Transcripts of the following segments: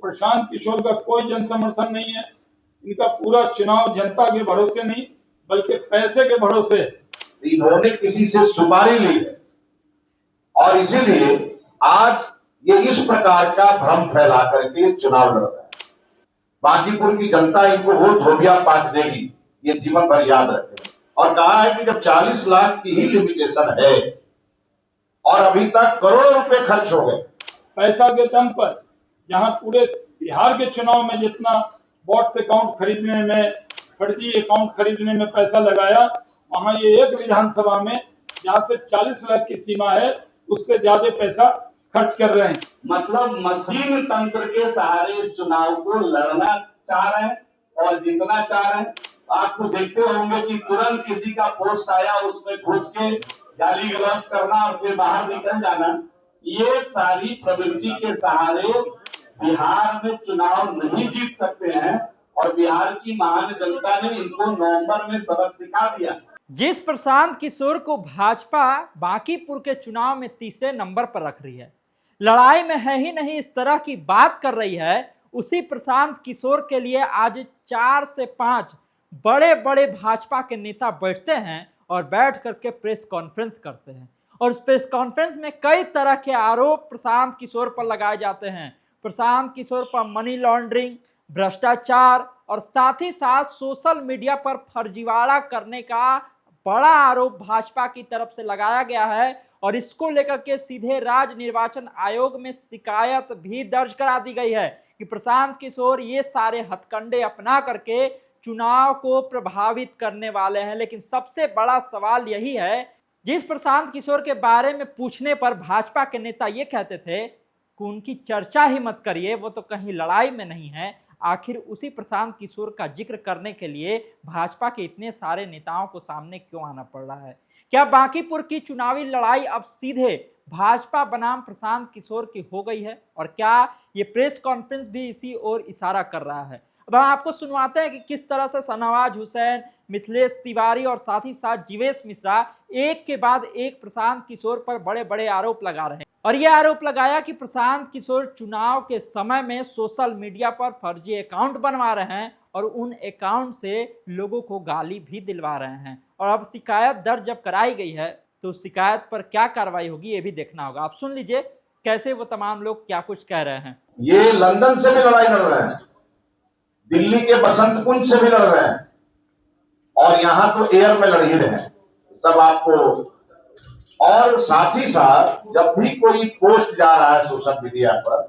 प्रशांत किशोर का कोई जन समर्थन नहीं है। इनका पूरा चुनाव जनता के भरोसे नहीं बल्कि पैसे के भरोसे। इन्होंने किसी से सुपारी ली है और इसीलिए आज ये इस प्रकार का भ्रम फैला करके चुनाव लड़ रहा है। बांकीपुर की जनता इनको वोट धोबिया पाट देगी, ये जीवन भर याद रखें। और कहा है कि जब 40 लाख की ही लिमिटेशन है और अभी तक करोड़ों रुपए खर्च हो गए, पैसा के दम पर जहां पूरे बिहार के चुनाव में जितना वोट अकाउंट खरीदने में, फर्जी अकाउंट खरीदने में पैसा लगाया, वहां ये एक विधानसभा में जहां से 40 लाख की सीमा है उससे ज्यादा पैसा खर्च कर रहे हैं। मतलब मशीन तंत्र के सहारे इस चुनाव को लड़ना चाह रहे हैं और जीतना चाह रहे हैं। आप तो देखते होंगे कि तुरंत किसी का पोस्ट आया, उसमें घुस के गाली गलौज करना और फिर बाहर निकल जाना। ये सारी प्रवृत्ति के सहारे बिहार में चुनाव नहीं जीत सकते हैं और बिहार की महान जनता ने इनको नवंबर में सबक सिखा दिया। जिस प्रशांत किशोर को भाजपा बांकीपुर के चुनाव में तीसरे नंबर पर रख रही है, लड़ाई में है ही नहीं इस तरह की बात कर रही है, उसी प्रशांत किशोर के लिए आज 4 से 5 बड़े बड़े भाजपा के नेता बैठते हैं और बैठ करके प्रेस कॉन्फ्रेंस करते हैं। और उस प्रेस कॉन्फ्रेंस में कई तरह के आरोप प्रशांत किशोर पर लगाए जाते हैं। प्रशांत किशोर पर मनी लॉन्ड्रिंग, भ्रष्टाचार और साथ ही साथ सोशल मीडिया पर फर्जीवाड़ा करने का बड़ा आरोप भाजपा की तरफ से लगाया गया है और इसको लेकर के सीधे राज्य निर्वाचन आयोग में शिकायत भी दर्ज करा दी गई है कि प्रशांत किशोर ये सारे हथकंडे अपना करके चुनाव को प्रभावित करने वाले हैं। लेकिन सबसे बड़ा सवाल यही है, जिस प्रशांत किशोर के बारे में पूछने पर भाजपा के नेता ये कहते थे कि उनकी चर्चा ही मत करिए, वो तो कहीं लड़ाई में नहीं है। आखिर उसी प्रशांत किशोर का जिक्र करने के लिए भाजपा के इतने सारे नेताओं को सामने क्यों आना पड़ रहा है? क्या बांकीपुर की चुनावी लड़ाई अब सीधे भाजपा बनाम प्रशांत किशोर की हो गई है? और क्या ये प्रेस कॉन्फ्रेंस भी इसी ओर इशारा कर रहा है? अब हम आपको सुनवाते हैं कि किस तरह से शाहनवाज हुसैन, मिथिलेश तिवारी और साथ ही साथ जीवेश मिश्रा एक के बाद एक प्रशांत किशोर पर बड़े बड़े आरोप लगा रहे हैं। और यह आरोप लगाया कि प्रशांत किशोर चुनाव के समय में सोशल मीडिया पर फर्जी अकाउंट बनवा रहे हैं और उन अकाउंट से लोगों को गाली भी दिलवा रहे हैं। और अब शिकायत दर्ज जब कराई गई है तो शिकायत पर क्या कार्रवाई होगी ये भी देखना होगा। आप सुन लीजिए कैसे वो तमाम लोग क्या कुछ कह रहे हैं। ये लंदन से भी लड़ाई लड़ रहे हैं, दिल्ली के बसंत कुंज से भी लड़ रहे हैं और यहां तो एयर में लड़ ही रहे हैं सब आपको। और साथ ही साथ जब भी कोई पोस्ट जा रहा है सोशल मीडिया पर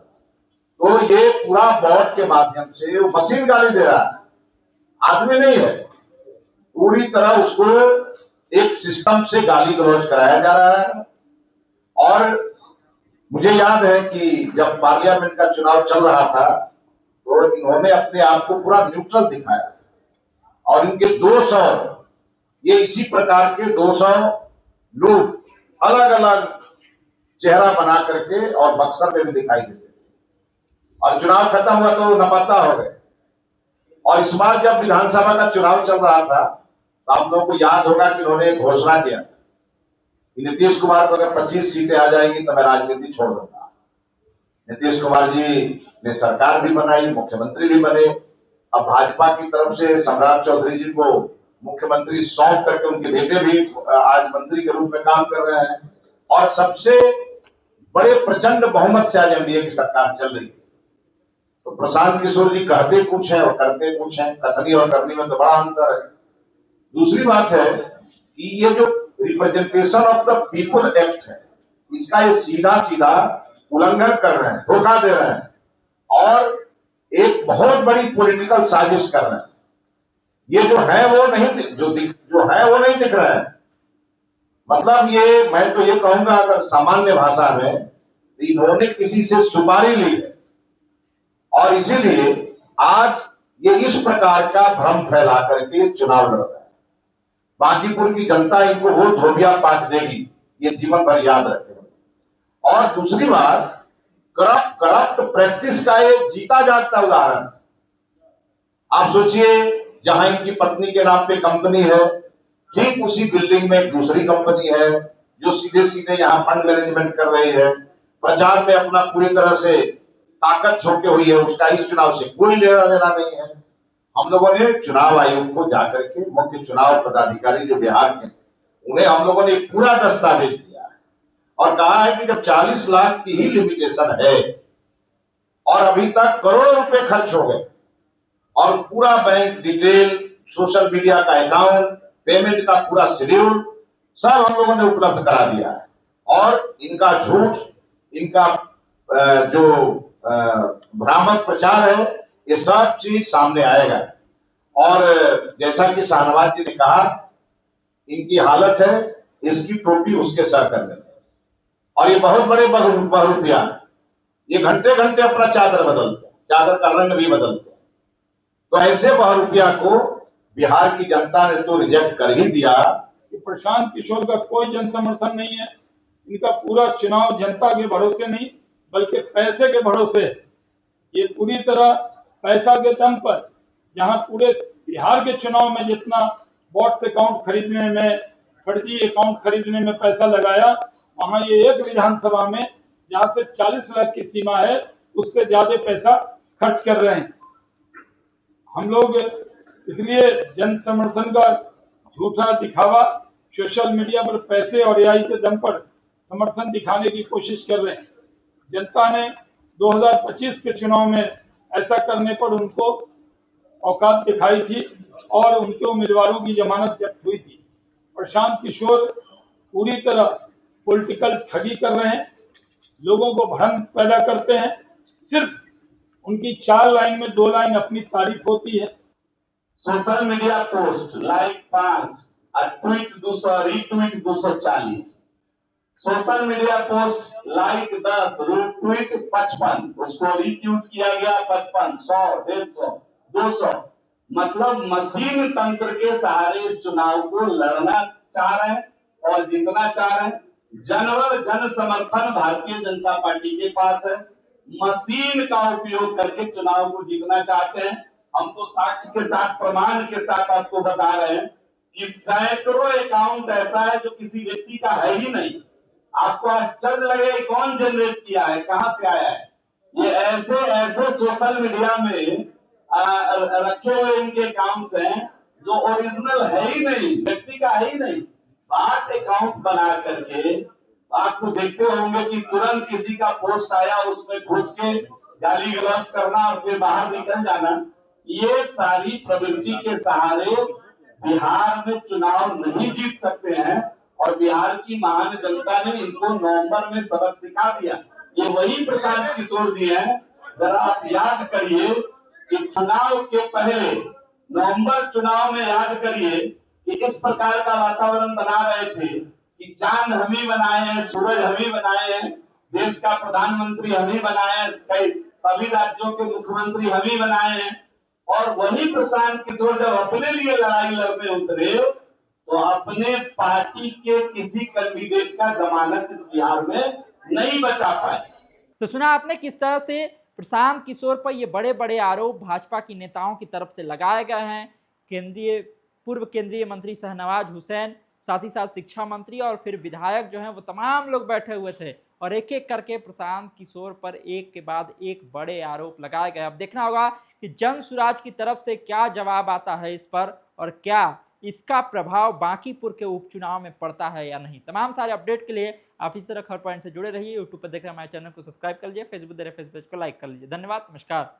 तो ये पूरा बॉट के माध्यम से वो मशीन गाली दे रहा है, आदमी नहीं है। पूरी तरह उसको एक सिस्टम से गाली गलौज कराया जा रहा है। और मुझे याद है कि जब पार्लियामेंट का चुनाव चल रहा था तो इन्होंने अपने आप को पूरा न्यूट्रल दिखाया और इनके 200 ये इसी प्रकार के 200 लोग अलग अलग चेहरा बना करके और बक्सर में भी दिखाई देते थे और चुनाव खत्म हुआ तो लापता हो गए। और इस बार जब विधानसभा का चुनाव चल रहा था तो आप लोगों को याद होगा कि उन्होंने एक घोषणा किया था कि नीतीश कुमार को अगर 25 सीटें आ जाएंगी तो मैं राजनीति छोड़ दूंगा। नीतीश कुमार जी ने सरकार भी बनाई, मुख्यमंत्री भी बने। अब भाजपा की तरफ से सम्राट चौधरी जी को मुख्यमंत्री सौंप करके उनके बेटे भी आज मंत्री के रूप में काम कर रहे हैं और सबसे बड़े प्रचंड बहुमत से आज एनडीए की सरकार चल रही है। तो प्रशांत किशोर जी कहते कुछ है और करते कुछ है, कथनी और करनी में तो बड़ा अंतर है। दूसरी बात है कि ये जो representation of the people act है, इसका ये सीधा सीधा उल्लंघन कर रहे हैं, धोखा दे रहे हैं और एक बहुत बड़ी पॉलिटिकल साजिश कर रहे हैं। ये जो है वो नहीं दिख रहा है। मतलब ये मैं तो ये कहूंगा अगर सामान्य भाषा में इन्होंने किसी से सुपारी ली है और इसीलिए आज ये इस प्रकार का भ्रम फैला करके चुनाव लड़ रहा है। बांकीपुर की जनता इनको वोट धोबिया पाट देगी, ये जीवन भर याद रखें। और दूसरी बात, करप्ट प्रैक्टिस का एक जीता जागता उदाहरण। आप सोचिए जहां इनकी पत्नी के नाम पे कंपनी है, ठीक उसी बिल्डिंग में एक दूसरी कंपनी है जो सीधे सीधे यहां फंड मैनेजमेंट कर रही है, प्रचार में अपना पूरी तरह से ताकत झोंके हुई है, उसका इस चुनाव से कोई लेना देना नहीं है। हम लोगों ने चुनाव आयोग को जाकर के मुख्य चुनाव पदाधिकारी जो बिहार के, उन्हें हम लोगों ने पूरा दस्तावेज दिया है और कहा है कि जब 40 लाख की ही लिमिटेशन है और अभी तक करोड़ों रुपए खर्च हो गए और पूरा बैंक डिटेल, सोशल मीडिया का अकाउंट, पेमेंट का पूरा शेड्यूल सब हम लोगों ने उपलब्ध करा दिया है और इनका झूठ, इनका जो भ्रामक प्रचार है, ये सब चीज सामने आएगा। और जैसा कि शाहनवाज जी ने कहा, इनकी हालत है इसकी टोपी उसके सर करने में, और ये बहुत बड़े बहुरूपिया है। ये घंटे घंटे अपना चादर बदलते हैं, चादर का रंग भी बदलते हैं। तो ऐसे बहुरूपिया को बिहार की जनता ने तो रिजेक्ट कर ही दिया। प्रशांत किशोर का कोई जन समर्थन नहीं है। इनका पूरा चुनाव जनता के भरोसे नहीं बल्कि पैसे के भरोसे। ये पूरी तरह पैसा के दम पर, जहां पूरे बिहार के चुनाव में जितना वोट्स अकाउंट खरीदने में, फर्जी अकाउंट खरीदने में पैसा लगाया, वहां ये एक विधानसभा में जहां से 40 लाख की सीमा है उससे ज्यादा पैसा खर्च कर रहे हैं। हम लोग इसलिए जन समर्थन का झूठा दिखावा, सोशल मीडिया पर पैसे और एआई के दम पर समर्थन दिखाने की कोशिश कर रहे हैं। जनता ने 2025 के चुनाव में ऐसा करने पर उनको औकात दिखाई थी और उनके उम्मीदवारों की जमानत जब्त हुई थी। प्रशांत किशोर पूरी तरह पॉलिटिकल ठगी कर रहे हैं, लोगों को भ्रम पैदा करते हैं। सिर्फ उनकी 4 लाइन में 2 लाइन अपनी तारीफ होती है। Social media post like 5, tweet 200, retweet 240, social media post like 10, retweet 55, उसको रीट्वीट किया गया 55, 100, 150, 200। मतलब मशीन तंत्र के सहारे इस चुनाव को लड़ना चाह रहे हैं और जीतना चाह रहे हैं। जनबल जन समर्थन भारतीय जनता पार्टी के पास है। मशीन का उपयोग करके चुनाव को जीतना चाहते हैं। हम तो साक्ष्य के साथ, प्रमाण के साथ आपको बता रहे हैं कि सैकड़ों अकाउंट ऐसा है जो किसी व्यक्ति का है ही नहीं। आपको आश्चर्य लगे कौन जनरेट किया है, कहां से आया है। ये ऐसे ऐसे सोशल मीडिया में रखे हुए इनके अकाउंट हैं जो ओरिजिनल है ही नहीं, व्यक्ति का है ही नहीं। बात अकाउंट बना करके आपको देखते होंगे कि तुरंत किसी का पोस्ट आया, उसमें घुस के गाली गलौज करना और फिर बाहर निकल जाना। ये सारी प्रवृत्ति के सहारे बिहार में चुनाव नहीं जीत सकते हैं और बिहार की महान जनता ने इनको नवंबर में सबक सिखा दिया। ये वही प्रशांत किशोर जी हैं। जरा आप याद करिए कि चुनाव के पहले नवंबर चुनाव में याद करिए कि इस प्रकार का वातावरण बना रहे थे कि चांद हम ही बनाए हैं, सूरज हम ही बनाए हैं, देश का प्रधानमंत्री हम ही बनाए हैं, कई सभी राज्यों के मुख्यमंत्री हम ही बनाए हैं। और वही प्रशांत किशोर जब अपने लिए लड़ाई लड़ने उतरे तो अपने पार्टी के किसी कैंडिडेट का जमानत इस बिहार में नहीं बचा पाए। तो सुना आपने किस तरह से प्रशांत किशोर पर ये बड़े बड़े आरोप भाजपा की नेताओं की तरफ से लगाए गए हैं। पूर्व केंद्रीय मंत्री शाहनवाज हुसैन, साथ ही साथ शिक्षा मंत्री और फिर विधायक जो हैं वो तमाम लोग बैठे हुए थे और एक एक करके प्रशांत किशोर पर एक के बाद एक बड़े आरोप लगाए गए। अब देखना होगा कि जन सुराज की तरफ से क्या जवाब आता है इस पर और क्या इसका प्रभाव बांकीपुर के उपचुनाव में पड़ता है या नहीं। तमाम सारे अपडेट के लिए आप इस तरह खबर पॉइंट से जुड़े रहिए। यूट्यूब पर देख रहे हमारे चैनल को सब्सक्राइब कर लीजिए, फेसबुक देख रहे फेसबुक को लाइक कर लीजिए। धन्यवाद, नमस्कार।